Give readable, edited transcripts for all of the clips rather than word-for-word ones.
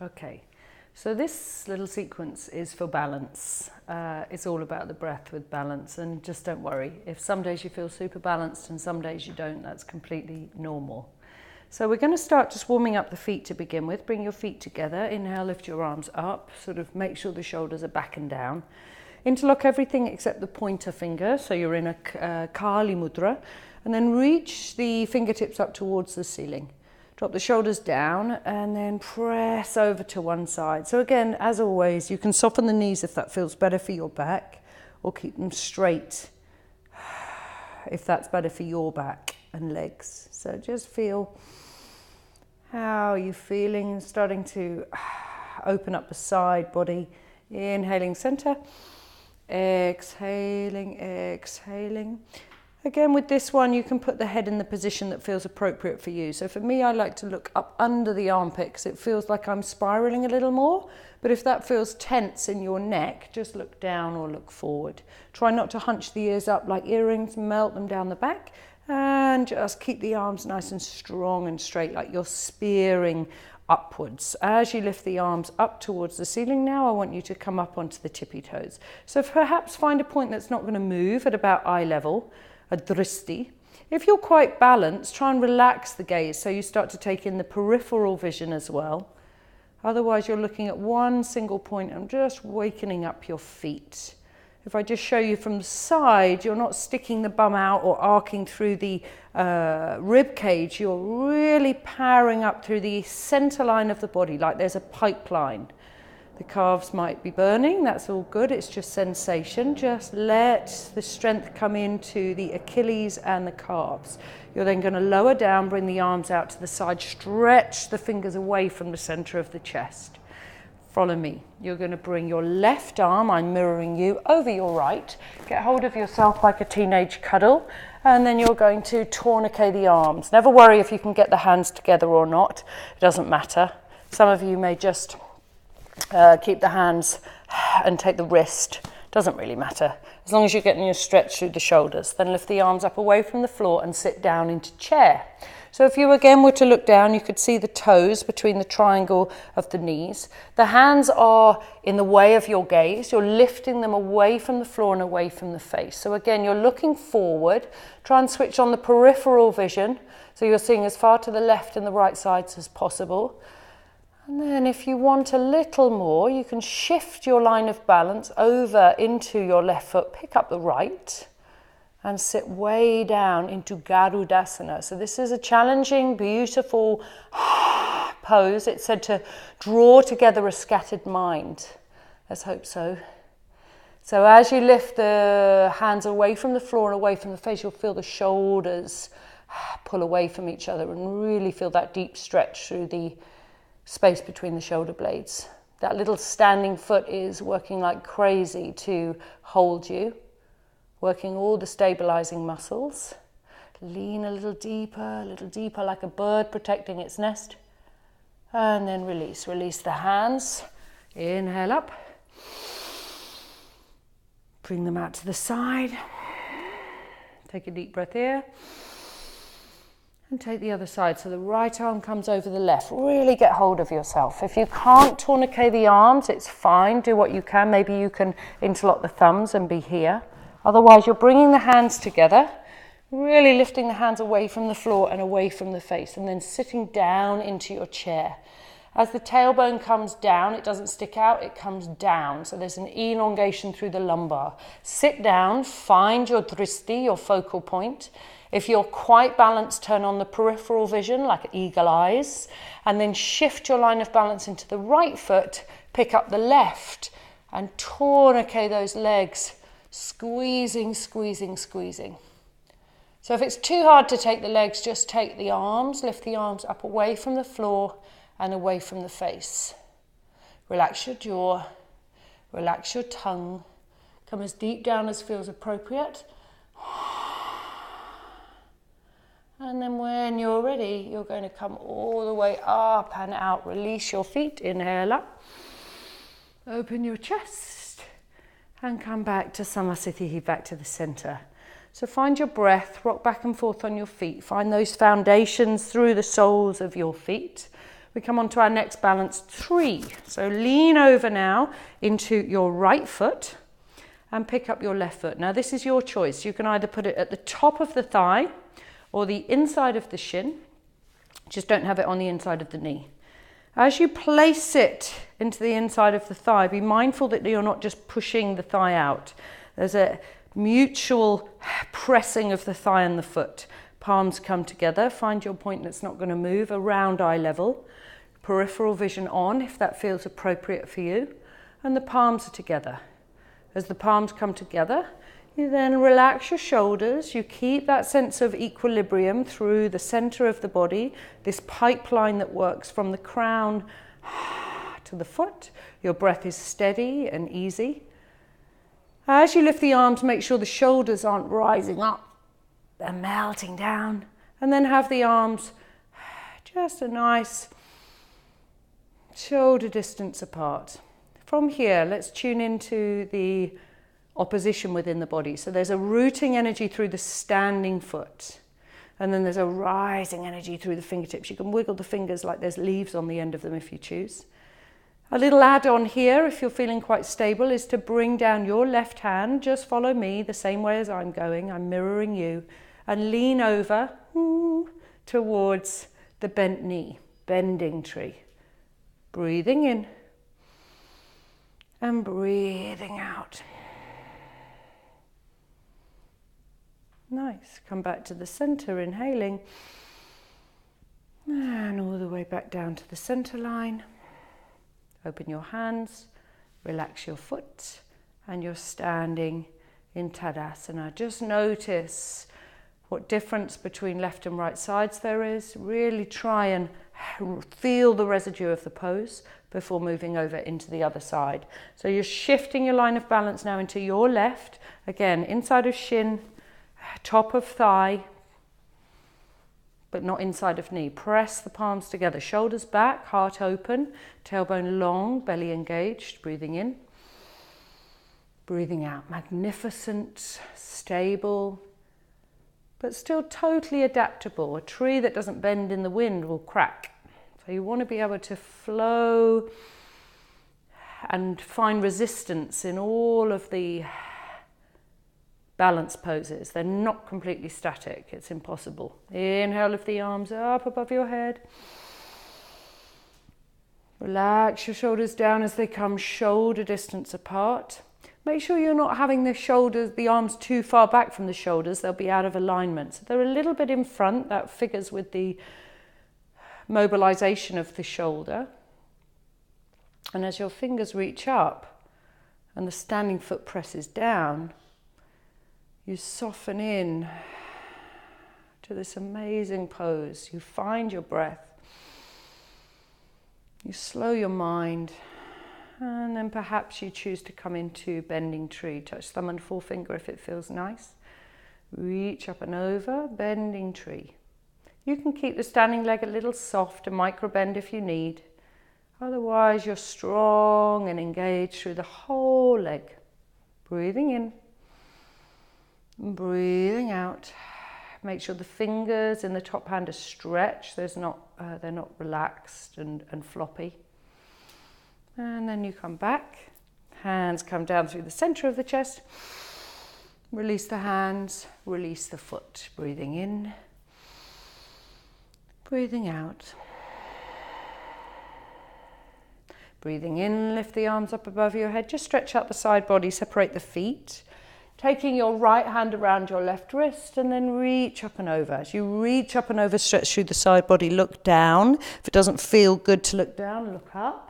Okay, so this little sequence is for balance. It's all about the breath with balance, and just don't worry. If some days you feel super balanced and some days you don't, that's completely normal. So we're going to start just warming up the feet to begin with. Bring your feet together. Inhale, lift your arms up. Sort of make sure the shoulders are back and down. Interlock everything except the pointer finger, so you're in a Kali Mudra. And then reach the fingertips up towards the ceiling. Drop the shoulders down and then press over to one side. So again, as always, you can soften the knees if that feels better for your back, or keep them straight if that's better for your back and legs. So just feel how you're feeling, starting to open up the side body. Inhaling center, exhaling, exhaling. Again, with this one, you can put the head in the position that feels appropriate for you. So for me, I like to look up under the armpit because it feels like I'm spiraling a little more. But if that feels tense in your neck, just look down or look forward. Try not to hunch the ears up like earrings, melt them down the back, and just keep the arms nice and strong and straight, like you're spearing upwards. As you lift the arms up towards the ceiling now, I want you to come up onto the tippy toes. So perhaps find a point that's not going to move at about eye level. A dristi. If you're quite balanced, try and relax the gaze so you start to take in the peripheral vision as well. Otherwise, you're looking at one single point and just wakening up your feet. If I just show you from the side, you're not sticking the bum out or arcing through the rib cage. You're really powering up through the center line of the body, like there's a pipeline. The calves might be burning, that's all good, it's just sensation. Just let the strength come into the Achilles and the calves. You're then going to lower down, bring the arms out to the side, stretch the fingers away from the center of the chest. Follow me. You're going to bring your left arm, I'm mirroring you, over your right. Get hold of yourself like a teenage cuddle, and then you're going to tourniquet the arms. Never worry if you can get the hands together or not, it doesn't matter. Some of you may just keep the hands and take the wrist. Doesn't really matter. As long as you're getting your stretch through the shoulders. Then lift the arms up away from the floor and sit down into chair. So if you again were to look down, you could see the toes between the triangle of the knees. The hands are in the way of your gaze. You're lifting them away from the floor and away from the face. So again, you're looking forward. Try and switch on the peripheral vision. So you're seeing as far to the left and the right sides as possible. And then if you want a little more, you can shift your line of balance over into your left foot, pick up the right, and sit way down into Garudasana. So this is a challenging, beautiful pose. It's said to draw together a scattered mind. Let's hope so. So as you lift the hands away from the floor and away from the face, you'll feel the shoulders pull away from each other and really feel that deep stretch through the space between the shoulder blades. That little standing foot is working like crazy to hold you, working all the stabilizing muscles. Lean a little deeper like a bird protecting its nest. And then release. Release the hands. Inhale up. Bring them out to the side. Take a deep breath here. And take the other side, so the right arm comes over the left. Really get hold of yourself. If you can't tourniquet the arms, it's fine. Do what you can. Maybe you can interlock the thumbs and be here. Otherwise, you're bringing the hands together, really lifting the hands away from the floor and away from the face, and then sitting down into your chair. As the tailbone comes down, it doesn't stick out, it comes down. So there's an elongation through the lumbar. Sit down, find your dristi, your focal point. If you're quite balanced, turn on the peripheral vision, like eagle eyes, and then shift your line of balance into the right foot, pick up the left, and tourniquet those legs, squeezing, squeezing, squeezing. So if it's too hard to take the legs, just take the arms, lift the arms up away from the floor and away from the face. Relax your jaw, relax your tongue, come as deep down as feels appropriate. And then when you're ready, you're going to come all the way up and out. Release your feet, inhale up. Open your chest and come back to Samasthiti, back to the center. So find your breath, rock back and forth on your feet. Find those foundations through the soles of your feet. we come on to our next balance tree. So lean over now into your right foot and pick up your left foot. Now this is your choice. You can either put it at the top of the thigh or the inside of the shin. Just don't have it on the inside of the knee. As you place it into the inside of the thigh, be mindful that you're not just pushing the thigh out. There's a mutual pressing of the thigh and the foot. Palms come together. Find your point that's not going to move around eye level. Peripheral vision on if that feels appropriate for you. And the palms are together. As the palms come together, you then relax your shoulders. You keep that sense of equilibrium through the center of the body, this pipeline that works from the crown to the foot. Your breath is steady and easy. As you lift the arms, make sure the shoulders aren't rising up. They're melting down. And then have the arms just a nice shoulder distance apart. From here, let's tune into the opposition within the body. So there's a rooting energy through the standing foot. And then there's a rising energy through the fingertips. You can wiggle the fingers like there's leaves on the end of them if you choose. A little add-on here, if you're feeling quite stable, is to bring down your left hand. Just follow me the same way as I'm going. I'm mirroring you. And lean over towards the bent knee, bending tree. Breathing in. And breathing out. Nice. Come back to the center, inhaling. And all the way back down to the center line. Open your hands, relax your foot, and you're standing in Tadasana. Just notice what difference between left and right sides there is. Really try and feel the residue of the pose before moving over into the other side. So you're shifting your line of balance now into your left. Again, inside of shin, top of thigh, but not inside of knee. Press the palms together, shoulders back, heart open, tailbone long, belly engaged. Breathing in, breathing out. Magnificent, stable, but still totally adaptable. A tree that doesn't bend in the wind will crack. So you want to be able to flow and find resistance in all of the balance poses. They're not completely static. It's impossible. Inhale, lift the arms up above your head. Relax your shoulders down as they come shoulder distance apart. Make sure you're not having the arms too far back from the shoulders. They'll be out of alignment. So they're a little bit in front. That figures with the mobilization of the shoulder. And as your fingers reach up and the standing foot presses down, you soften in to this amazing pose. You find your breath. You slow your mind. And then perhaps you choose to come into bending tree. Touch thumb and forefinger if it feels nice. Reach up and over, bending tree. You can keep the standing leg a little soft, a micro bend if you need. Otherwise, you're strong and engaged through the whole leg. Breathing in. Breathing out. Make sure the fingers in the top hand are stretched. They're not relaxed and floppy. And then you come back. Hands come down through the center of the chest. Release the hands. Release the foot. Breathing in. Breathing out. Breathing in, lift the arms up above your head. Just stretch out the side body, separate the feet. Taking your right hand around your left wrist and then reach up and over. As you reach up and over, stretch through the side body, look down. If it doesn't feel good to look down, look up.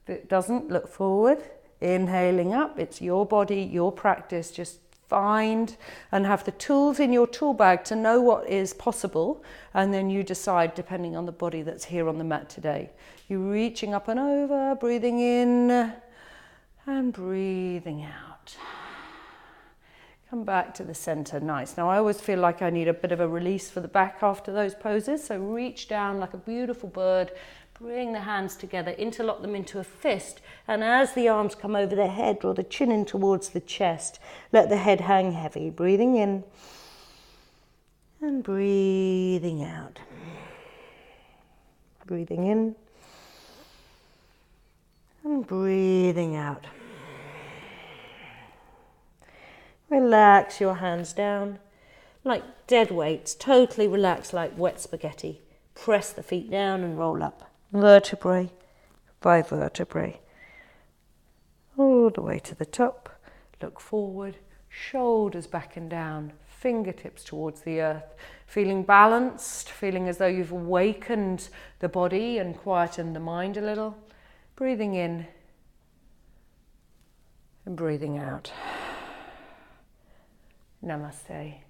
If it doesn't, look forward. Inhaling up, it's your body, your practice. Just find and have the tools in your tool bag to know what is possible, and then you decide depending on the body that's here on the mat today. You're reaching up and over, breathing in and breathing out. Come back to the center. Nice. Now I always feel like I need a bit of a release for the back after those poses, so reach down like a beautiful bird. Bring the hands together, interlock them into a fist, and as the arms come over the head, draw the chin in towards the chest. Let the head hang heavy. Breathing in and breathing out. Breathing in And breathing out. Relax your hands down like dead weights. Totally relax like wet spaghetti. Press the feet down and roll up. Vertebrae by vertebrae. All the way to the top. Look forward. Shoulders back and down. Fingertips towards the earth. Feeling balanced. Feeling as though you've awakened the body and quietened the mind a little. Breathing in. And breathing out. Namaste.